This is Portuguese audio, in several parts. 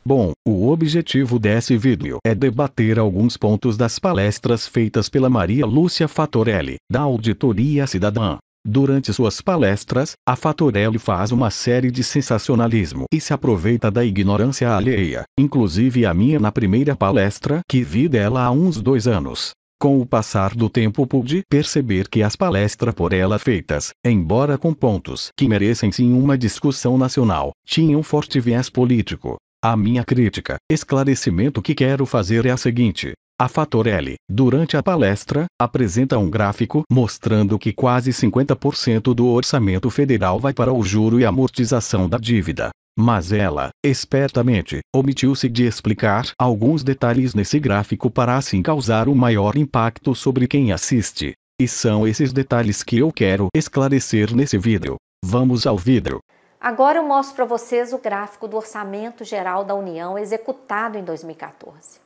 Bom, o objetivo desse vídeo é debater alguns pontos das palestras feitas pela Maria Lúcia Fattorelli, da Auditoria Cidadã. Durante suas palestras, a Fattorelli faz uma série de sensacionalismo e se aproveita da ignorância alheia, inclusive a minha na primeira palestra que vi dela há uns 2 anos. Com o passar do tempo pude perceber que as palestras por ela feitas, embora com pontos que merecem sim uma discussão nacional, tinham forte viés político. A minha crítica, esclarecimento que quero fazer é a seguinte. A Fattorelli, durante a palestra, apresenta um gráfico mostrando que quase 50% do orçamento federal vai para o juro e amortização da dívida. Mas ela, espertamente, omitiu-se de explicar alguns detalhes nesse gráfico para assim causar um maior impacto sobre quem assiste. E são esses detalhes que eu quero esclarecer nesse vídeo. Vamos ao vídeo. Agora eu mostro para vocês o gráfico do Orçamento Geral da União executado em 2014.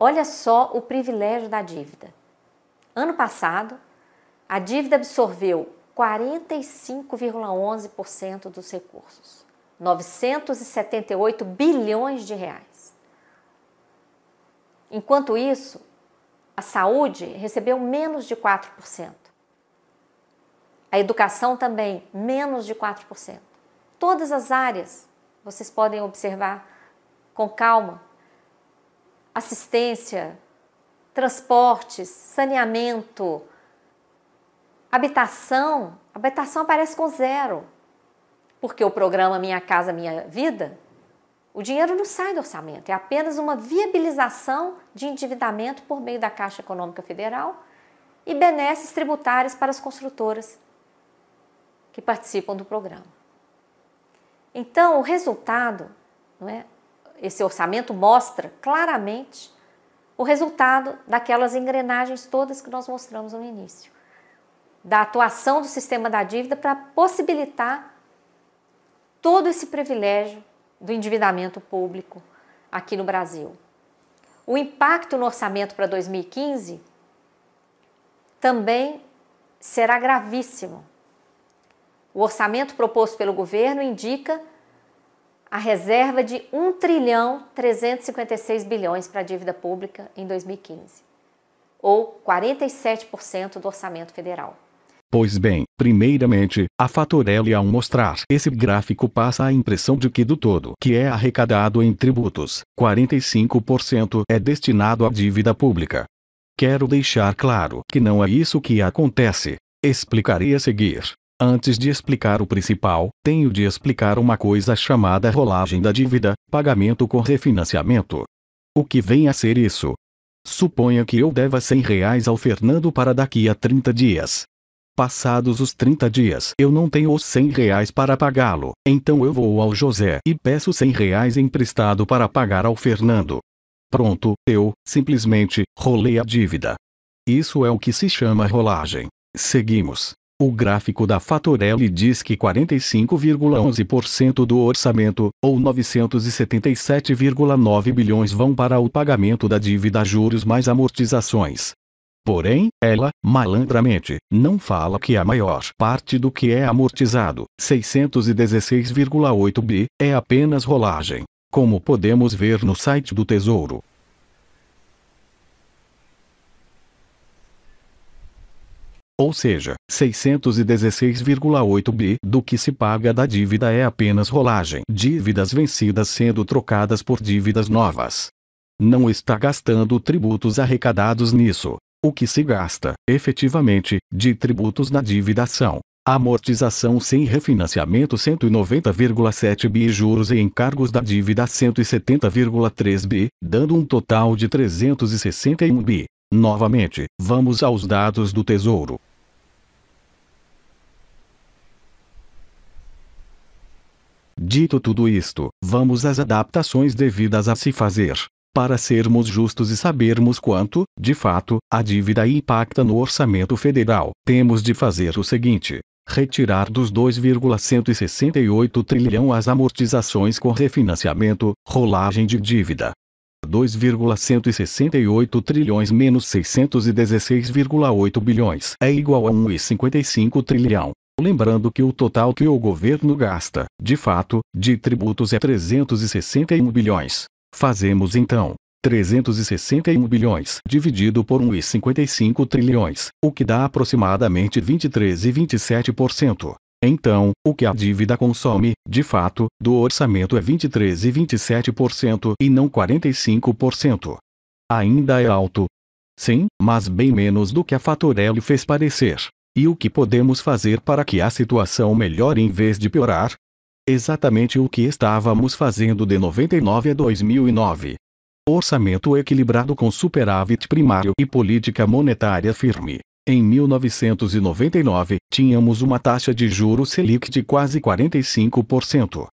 Olha só o privilégio da dívida. Ano passado, a dívida absorveu 45,11% dos recursos, 978 bilhões de reais. Enquanto isso, a saúde recebeu menos de 4%. A educação também, menos de 4%. Todas as áreas, vocês podem observar com calma. Assistência, transportes, saneamento, habitação aparece com 0. Porque o programa Minha Casa Minha Vida, o dinheiro não sai do orçamento, é apenas uma viabilização de endividamento por meio da Caixa Econômica Federal e benesses tributários para as construtoras que participam do programa. Então, o resultado, não é? Esse orçamento mostra claramente o resultado daquelas engrenagens todas que nós mostramos no início. Da atuação do sistema da dívida para possibilitar todo esse privilégio do endividamento público aqui no Brasil. O impacto no orçamento para 2015 também será gravíssimo. O orçamento proposto pelo governo indica a reserva de 1,356 trilhões para a dívida pública em 2015, ou 47% do orçamento federal. Pois bem, primeiramente, a Fattorelli ao mostrar esse gráfico passa a impressão de que do todo que é arrecadado em tributos, 45% é destinado à dívida pública. Quero deixar claro que não é isso que acontece. Explicarei a seguir. Antes de explicar o principal, tenho de explicar uma coisa chamada rolagem da dívida, pagamento com refinanciamento. O que vem a ser isso? Suponha que eu deva R$100 ao Fernando para daqui a 30 dias. Passados os 30 dias eu não tenho os R$100 para pagá-lo, então eu vou ao José e peço R$100 emprestado para pagar ao Fernando. Pronto, eu, simplesmente, rolei a dívida. Isso é o que se chama rolagem. Seguimos. O gráfico da Fattorelli diz que 45,11% do orçamento, ou 977,9 bilhões vão para o pagamento da dívida juros mais amortizações. Porém, ela, malandramente, não fala que a maior parte do que é amortizado, 616,8 bi, é apenas rolagem, como podemos ver no site do Tesouro. Ou seja, 616,8 bi do que se paga da dívida é apenas rolagem, dívidas vencidas sendo trocadas por dívidas novas. Não está gastando tributos arrecadados nisso. O que se gasta, efetivamente, de tributos na dívida são amortização sem refinanciamento 190,7 bi e juros e encargos da dívida 170,3 bi, dando um total de 361 bi. Novamente, vamos aos dados do Tesouro. Dito tudo isto, vamos às adaptações devidas a se fazer. Para sermos justos e sabermos quanto, de fato, a dívida impacta no orçamento federal, temos de fazer o seguinte: retirar dos 2,168 trilhão as amortizações com refinanciamento, rolagem de dívida. 2,168 trilhões menos 616,8 bilhões é igual a 1,55 trilhão. Lembrando que o total que o governo gasta, de fato, de tributos é 361 bilhões. Fazemos então 361 bilhões dividido por 1,55 trilhões, o que dá aproximadamente 23,27%. Então, o que a dívida consome, de fato, do orçamento é 23,27% e não 45%. Ainda é alto? Sim, mas bem menos do que a Fatorelli fez parecer. E o que podemos fazer para que a situação melhore em vez de piorar? Exatamente o que estávamos fazendo de 99 a 2009. Orçamento equilibrado com superávit primário e política monetária firme. Em 1999, tínhamos uma taxa de juros Selic de quase 45%.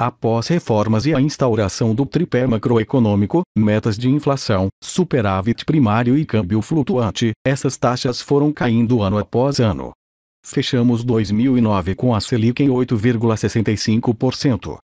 Após reformas e a instauração do tripé macroeconômico, metas de inflação, superávit primário e câmbio flutuante, essas taxas foram caindo ano após ano. Fechamos 2009 com a Selic em 8,65%.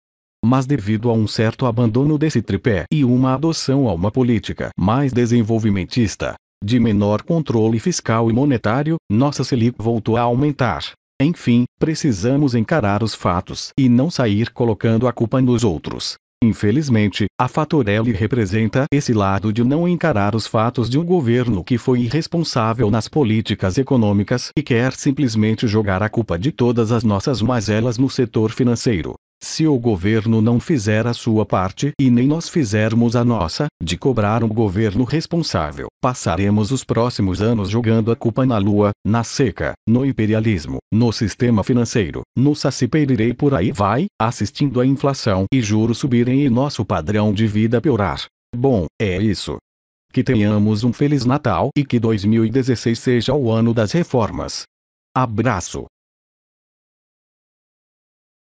Mas devido a um certo abandono desse tripé e uma adoção a uma política mais desenvolvimentista, de menor controle fiscal e monetário, nossa Selic voltou a aumentar. Enfim, precisamos encarar os fatos e não sair colocando a culpa nos outros. Infelizmente, a Fatorelli representa esse lado de não encarar os fatos de um governo que foi irresponsável nas políticas econômicas e quer simplesmente jogar a culpa de todas as nossas mazelas no setor financeiro. Se o governo não fizer a sua parte e nem nós fizermos a nossa, de cobrar um governo responsável, passaremos os próximos anos jogando a culpa na lua, na seca, no imperialismo, no sistema financeiro, no Saci Pererê e por aí vai, assistindo a inflação e juros subirem e nosso padrão de vida piorar. Bom, é isso. Que tenhamos um Feliz Natal e que 2016 seja o ano das reformas. Abraço.